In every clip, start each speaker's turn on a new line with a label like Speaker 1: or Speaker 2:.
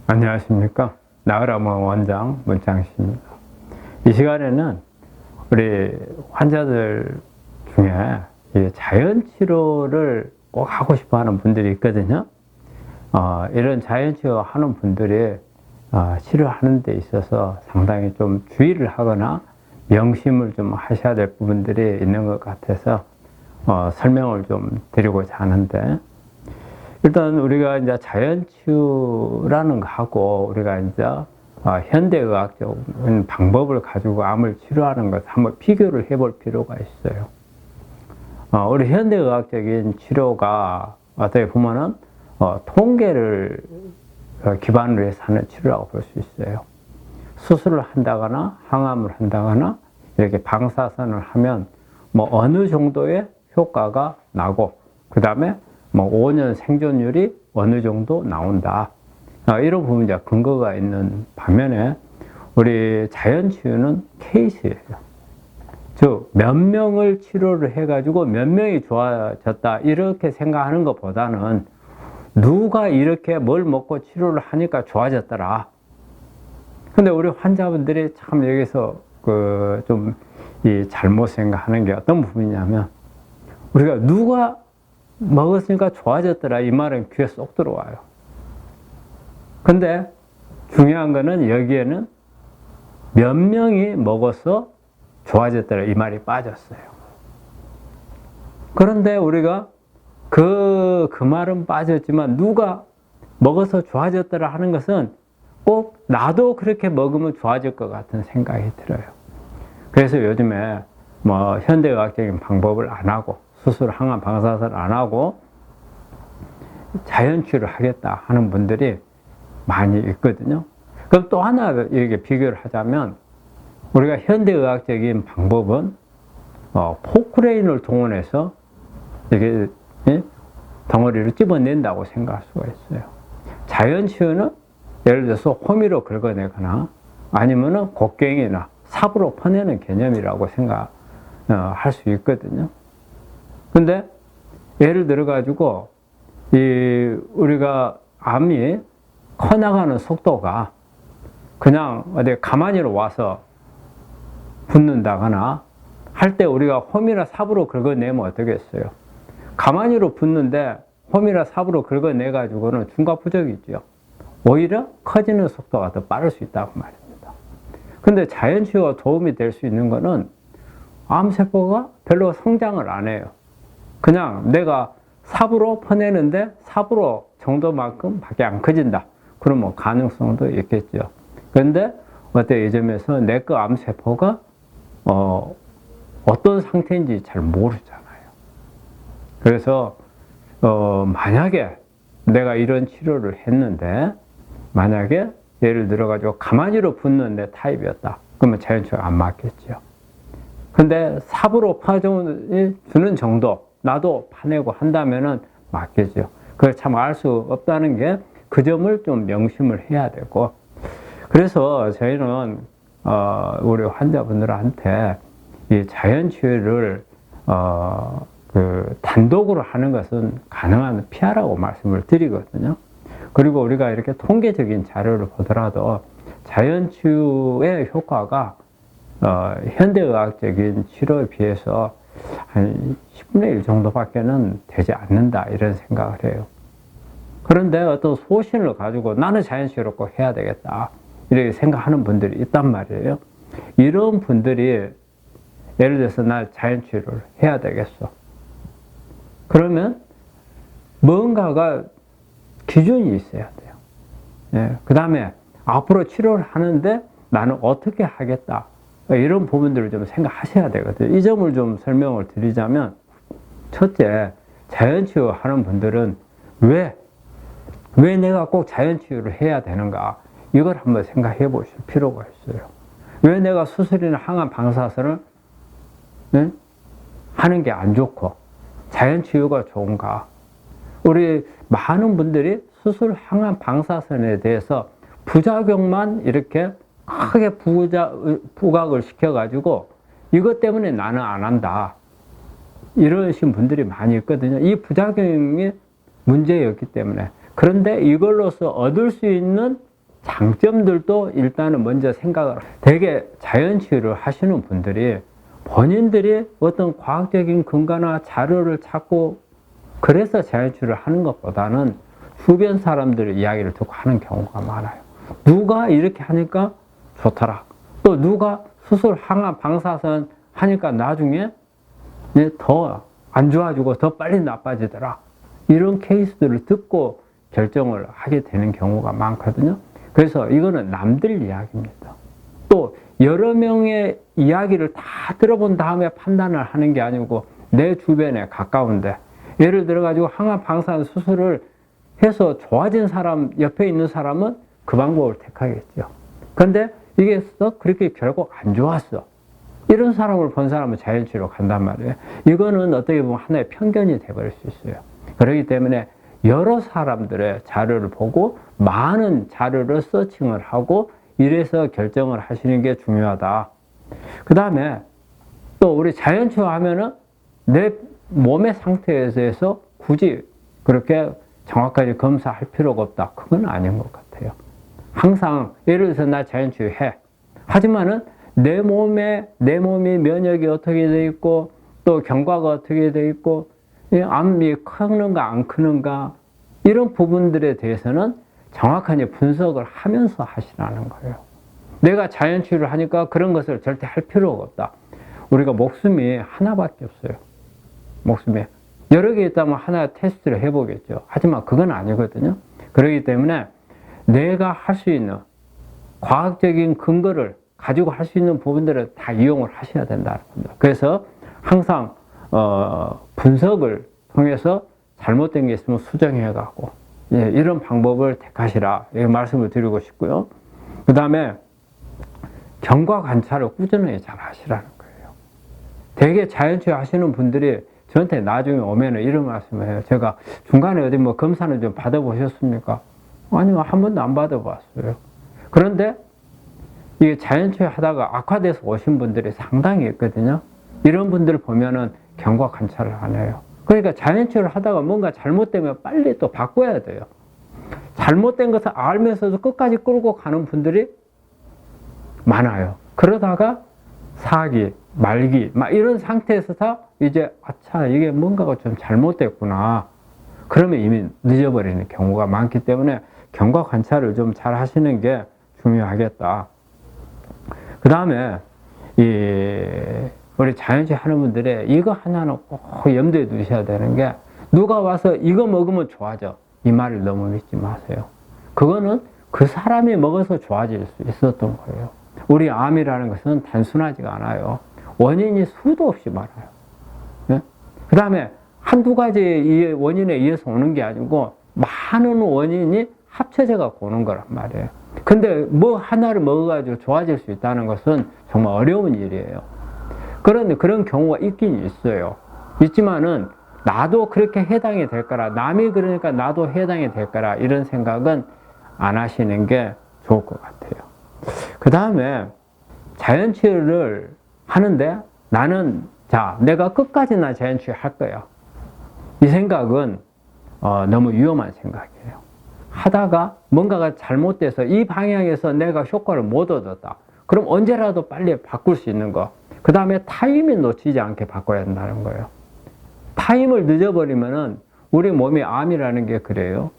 Speaker 1: 안녕하십니까. 나으라모 원장 문창식입니다. 이 시간에는 우리 환자들 중에 자연치료를 꼭 하고 싶어 하는 분들이 있거든요. 이런 자연치료 하는 분들이 치료하는 데 있어서 상당히 좀 주의를 하거나 명심을 좀 하셔야 될 부분들이 있는 것 같아서 설명을 좀 드리고자 하는데, 일단 우리가 이제 자연치유라는 거 하고 우리가 이제 현대의학적인 방법을 가지고 암을 치료하는 것 한번 비교를 해볼 필요가 있어요. 우리 현대의학적인 치료가 어떻게 보면은 통계를 기반으로 해서 하는 치료라고 볼 수 있어요. 수술을 한다거나 항암을 한다거나 이렇게 방사선을 하면 뭐 어느 정도의 효과가 나고, 그 다음에 뭐 5년 생존율이 어느 정도 나온다. 이런 부분이 근거가 있는 반면에 우리 자연치유는 케이스예요. 즉, 몇 명을 치료를 해가지고 몇 명이 좋아졌다 이렇게 생각하는 것보다는 누가 이렇게 뭘 먹고 치료를 하니까 좋아졌더라. 근데 우리 환자분들이 참 여기서 좀 이 잘못 생각하는 게 어떤 부분이냐면, 우리가 누가 먹었으니까 좋아졌더라 이 말은 귀에 쏙 들어와요. 근데 중요한 거는 여기에는 몇 명이 먹어서 좋아졌더라 이 말이 빠졌어요. 그런데 우리가 그 말은 빠졌지만 누가 먹어서 좋아졌더라 하는 것은 꼭 나도 그렇게 먹으면 좋아질 것 같은 생각이 들어요. 그래서 요즘에 뭐 현대의학적인 방법을 안 하고 수술, 항암, 방사선 안 하고 자연치유를 하겠다 하는 분들이 많이 있거든요. 그럼 또 하나 이렇게 비교를 하자면, 우리가 현대의학적인 방법은 포크레인을 동원해서 이렇게 덩어리를 집어낸다고 생각할 수가 있어요. 자연치유는 예를 들어서 호미로 긁어내거나 아니면은 곡괭이나 삽으로 퍼내는 개념이라고 생각할 수 있거든요. 근데 예를 들어 가지고 우리가 암이 커나가는 속도가 그냥 어디 가만히로 와서 붙는다거나 할 때 우리가 홈이나 삽으로 긁어내면 어떻겠어요? 가만히로 붙는데 홈이나 삽으로 긁어내 가지고는 중과부적이죠. 오히려 커지는 속도가 더 빠를 수 있다고 말입니다. 근데 자연치유가 도움이 될 수 있는 거는 암세포가 별로 성장을 안 해요. 그냥 내가 삽으로 퍼내는데 삽으로 정도만큼 밖에 안 커진다. 그러면 가능성도 있겠죠. 그런데 어때, 이 점에서 내 거 암세포가 어떤 상태인지 잘 모르잖아요. 그래서 만약에 내가 이런 치료를 했는데, 만약에 예를 들어가지고 가만히로 붙는 내 타입이었다. 그러면 자연치유가 안 맞겠죠. 근데 삽으로 파주는 정도, 나도 파내고 한다면은 맞겠죠. 그걸 참 알 수 없다는 게 그 점을 좀 명심을 해야 되고, 그래서 저희는 우리 환자분들한테 이 자연치유를 단독으로 하는 것은 가능한 피하라고 말씀을 드리거든요. 그리고 우리가 이렇게 통계적인 자료를 보더라도 자연치유의 효과가 현대의학적인 치료에 비해서 한 10분의 1 정도밖에는 되지 않는다, 이런 생각을 해요. 그런데 어떤 소신을 가지고 나는 자연치유를 꼭 해야 되겠다 이렇게 생각하는 분들이 있단 말이에요. 이런 분들이 예를 들어서 나 자연치유를 해야 되겠어. 그러면 뭔가가 기준이 있어야 돼요. 예, 그 다음에 앞으로 치료를 하는데 나는 어떻게 하겠다, 이런 부분들을 좀 생각하셔야 되거든요. 이 점을 좀 설명을 드리자면, 첫째, 자연치유 하는 분들은 왜 내가 꼭 자연치유를 해야 되는가, 이걸 한번 생각해 보실 필요가 있어요. 왜 내가 수술이나 항암, 방사선을 하는 게 안 좋고 자연치유가 좋은가? 우리 많은 분들이 수술, 항암, 방사선에 대해서 부작용만 이렇게 크게 부각을 시켜가지고 이것 때문에 나는 안 한다, 이러신 분들이 많이 있거든요. 이 부작용이 문제였기 때문에. 그런데 이걸로서 얻을 수 있는 장점들도 일단은 먼저 생각을, 되게 자연치유를 하시는 분들이 본인들이 어떤 과학적인 근거나 자료를 찾고 그래서 자연치유를 하는 것보다는 주변 사람들의 이야기를 듣고 하는 경우가 많아요. 누가 이렇게 하니까 좋더라. 또 누가 수술, 항암, 방사선 하니까 나중에 더 안 좋아지고 더 빨리 나빠지더라. 이런 케이스들을 듣고 결정을 하게 되는 경우가 많거든요. 그래서 이거는 남들 이야기입니다. 또 여러 명의 이야기를 다 들어본 다음에 판단을 하는 게 아니고 내 주변에 가까운데, 예를 들어 가지고 항암 방사선 수술을 해서 좋아진 사람, 옆에 있는 사람은 그 방법을 택하겠죠. 그런데 이게 그렇게 결국 안 좋았어. 이런 사람을 본 사람은 자연치유로 간단 말이에요. 이거는 어떻게 보면 하나의 편견이 돼버릴 수 있어요. 그렇기 때문에 여러 사람들의 자료를 보고 많은 자료를 서칭을 하고 이래서 결정을 하시는 게 중요하다. 그 다음에 또 우리 자연치유 하면은 내 몸의 상태에 대해서 굳이 그렇게 정확하게 검사할 필요가 없다. 그건 아닌 것 같아요. 항상 예를 들어서 나 자연치유 해. 하지만은 내 몸이 면역이 어떻게 돼 있고 또 경과가 어떻게 돼 있고 암이 크는가 안 크는가 이런 부분들에 대해서는 정확하게 분석을 하면서 하시라는 거예요. 내가 자연치유를 하니까 그런 것을 절대 할 필요가 없다. 우리가 목숨이 하나밖에 없어요. 목숨이 여러 개 있다면 하나 테스트를 해보겠죠. 하지만 그건 아니거든요. 그렇기 때문에 내가 할 수 있는 과학적인 근거를 가지고 할 수 있는 부분들을 다 이용을 하셔야 된다는 겁니다. 그래서 항상 분석을 통해서 잘못된 게 있으면 수정해가고 이런 방법을 택하시라 이 말씀을 드리고 싶고요. 그 다음에 경과 관찰을 꾸준히 잘 하시라는 거예요. 되게 자연치유 하시는 분들이 저한테 나중에 오면은 이런 말씀을 해요. 제가 중간에 어디 뭐 검사는 좀 받아보셨습니까? 아니요, 한 번도 안 받아봤어요. 그런데 이게 자연치유 하다가 악화돼서 오신 분들이 상당히 있거든요. 이런 분들 보면은 경과 관찰을 안 해요. 그러니까 자연치유를 하다가 뭔가 잘못되면 빨리 또 바꿔야 돼요. 잘못된 것을 알면서도 끝까지 끌고 가는 분들이 많아요. 그러다가 사기, 말기, 막 이런 상태에서 다 이제 아차 이게 뭔가가 좀 잘못됐구나. 그러면 이미 늦어버리는 경우가 많기 때문에 경과 관찰을 좀 잘 하시는 게 중요하겠다. 그 다음에 우리 자연치유 하는 분들의 이거 하나는 꼭 염두에 두셔야 되는 게 누가 와서 이거 먹으면 좋아져. 이 말을 너무 믿지 마세요. 그거는 그 사람이 먹어서 좋아질 수 있었던 거예요. 우리 암이라는 것은 단순하지가 않아요. 원인이 수도 없이 많아요. 네? 그 다음에 한두 가지 원인에 의해서 오는 게 아니고 많은 원인이 합쳐져서 오는 거란 말이에요. 근데 뭐 하나를 먹어가지고 좋아질 수 있다는 것은 정말 어려운 일이에요. 그런데 그런 경우가 있긴 있어요. 있지만은 나도 그렇게 해당이 될 거라, 남이 그러니까 나도 해당이 될 거라 이런 생각은 안 하시는 게 좋을 것 같아요. 그 다음에 자연치유를 하는데 나는 내가 끝까지 나 자연치유 할 거야. 이 생각은 너무 위험한 생각이에요. 하다가 뭔가가 잘못돼서 이 방향에서 내가 효과를 못 얻었다. 그럼 언제라도 빨리 바꿀 수 있는 거. 그 다음에 타이밍 놓치지 않게 바꿔야 된다는 거예요. 타임을 늦어버리면은 우리 몸의 암이라는 게 그래요.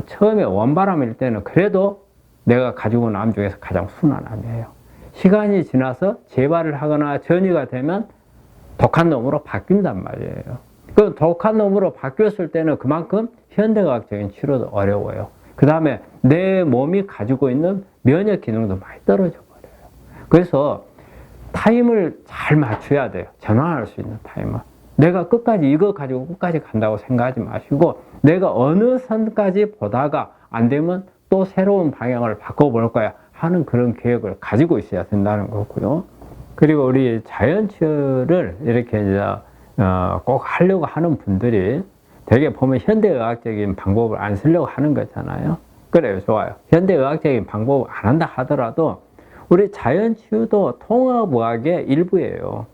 Speaker 1: 처음에 원바람일 때는 그래도 내가 가지고 온 암 중에서 가장 순한 암이에요. 시간이 지나서 재발을 하거나 전이가 되면 독한 놈으로 바뀐단 말이에요. 그 독한 놈으로 바뀌었을 때는 그만큼 현대과학적인 치료도 어려워요. 그 다음에 내 몸이 가지고 있는 면역 기능도 많이 떨어져 버려요. 그래서 타임을 잘 맞춰야 돼요. 전환할 수 있는 타임을. 내가 끝까지 이거 가지고 끝까지 간다고 생각하지 마시고 내가 어느 선까지 보다가 안 되면 또 새로운 방향을 바꿔볼 거야 하는 그런 계획을 가지고 있어야 된다는 거고요. 그리고 우리 자연치유를 이렇게 이제 꼭 하려고 하는 분들이 되게 보면 현대의학적인 방법을 안 쓰려고 하는 거잖아요. 그래요, 좋아요. 현대의학적인 방법을 안 한다 하더라도 우리 자연치유도 통합의학의 일부예요.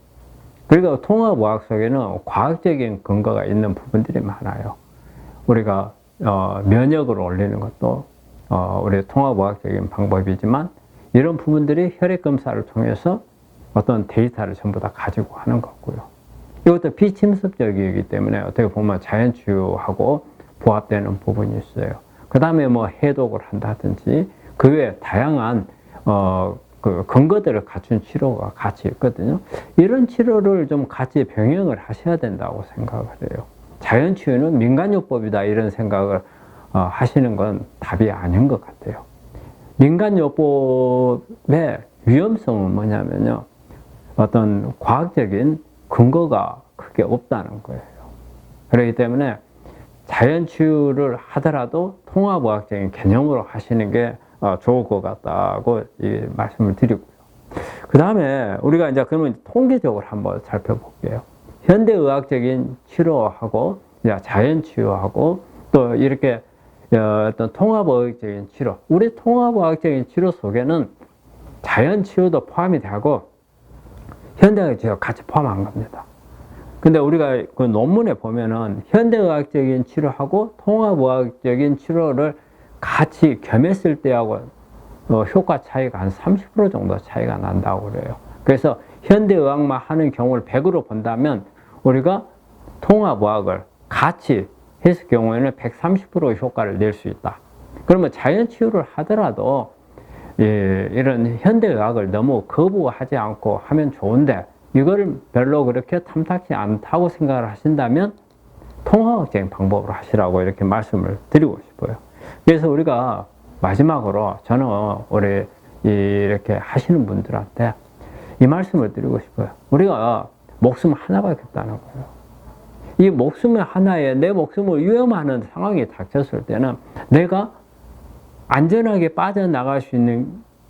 Speaker 1: 그리고 통합의학 속에는 과학적인 근거가 있는 부분들이 많아요. 우리가 면역을 올리는 것도 우리 통합의학적인 방법이지만 이런 부분들이 혈액 검사를 통해서 어떤 데이터를 전부 다 가지고 하는 거고요. 이것도 비침습적이기 때문에 어떻게 보면 자연치유하고 부합되는 부분이 있어요. 그 다음에 뭐 해독을 한다든지 그 외에 다양한 그 근거들을 갖춘 치료가 같이 있거든요. 이런 치료를 좀 같이 병행을 하셔야 된다고 생각을 해요. 자연치유는 민간요법이다 이런 생각을 하시는 건 답이 아닌 것 같아요. 민간요법의 위험성은 뭐냐면요. 어떤 과학적인 근거가 크게 없다는 거예요. 그렇기 때문에 자연치유를 하더라도 통합의학적인 개념으로 하시는 게 좋을 것 같다고 이 말씀을 드리고요. 그 다음에 우리가 이제 그러면 통계적으로 한번 살펴볼게요. 현대의학적인 치료하고 자연치유하고 또 이렇게 어떤 통합의학적인 치료, 우리 통합의학적인 치료 속에는 자연치유도 포함이 되고 현대의학 치료가 같이 포함한 겁니다. 근데 우리가 그 논문에 보면은 현대의학적인 치료하고 통합의학적인 치료를 같이 겸했을 때하고 효과 차이가 한 30% 정도 차이가 난다고 그래요. 그래서 현대의학만 하는 경우를 100으로 본다면 우리가 통합의학을 같이 했을 경우에는 130% 효과를 낼 수 있다. 그러면 자연치유를 하더라도 이런 현대의학을 너무 거부하지 않고 하면 좋은데 이걸 별로 그렇게 탐탁지 않다고 생각을 하신다면 통합학적인 방법으로 하시라고 이렇게 말씀을 드리고 싶어요. 그래서 우리가 마지막으로 저는 우리 이렇게 하시는 분들한테 이 말씀을 드리고 싶어요. 우리가 목숨 하나밖에 없다는 거예요. 이 목숨 하나에 내 목숨을 위험하는 상황이 닥쳤을 때는 내가 안전하게 빠져나갈 수 있는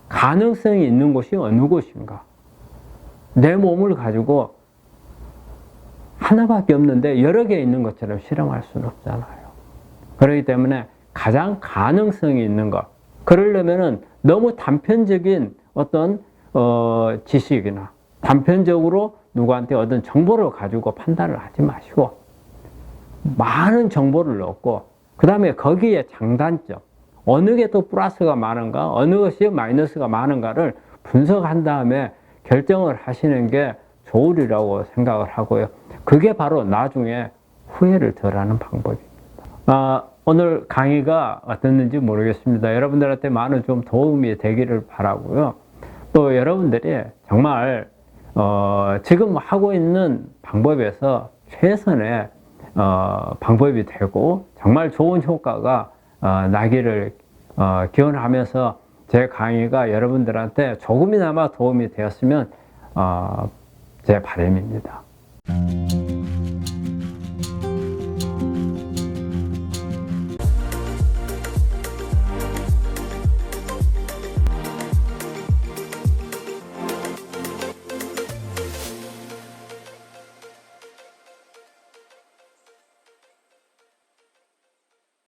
Speaker 1: 가능성이 있는 곳이 어느 곳인가? 내 몸을 가지고 하나밖에 없는데 여러 개 있는 것처럼 실험할 수는 없잖아요. 그렇기 때문에 가장 가능성이 있는 것. 그러려면은 너무 단편적인 어떤 지식이나 단편적으로 누구한테 어떤 정보를 가지고 판단을 하지 마시고 많은 정보를 얻고 그 다음에 거기에 장단점, 어느 게 더 플러스가 많은가, 어느 것이 마이너스가 많은가를 분석한 다음에 결정을 하시는 게 좋으리라고 생각을 하고요. 그게 바로 나중에 후회를 덜하는 방법입니다. 오늘 강의가 어땠는지 모르겠습니다. 여러분들한테 많은 좀 도움이 되기를 바라고요. 또 여러분들이 정말 지금 하고 있는 방법에서 최선의 방법이 되고 정말 좋은 효과가 나기를 기원하면서 제 강의가 여러분들한테 조금이나마 도움이 되었으면 제 바람입니다.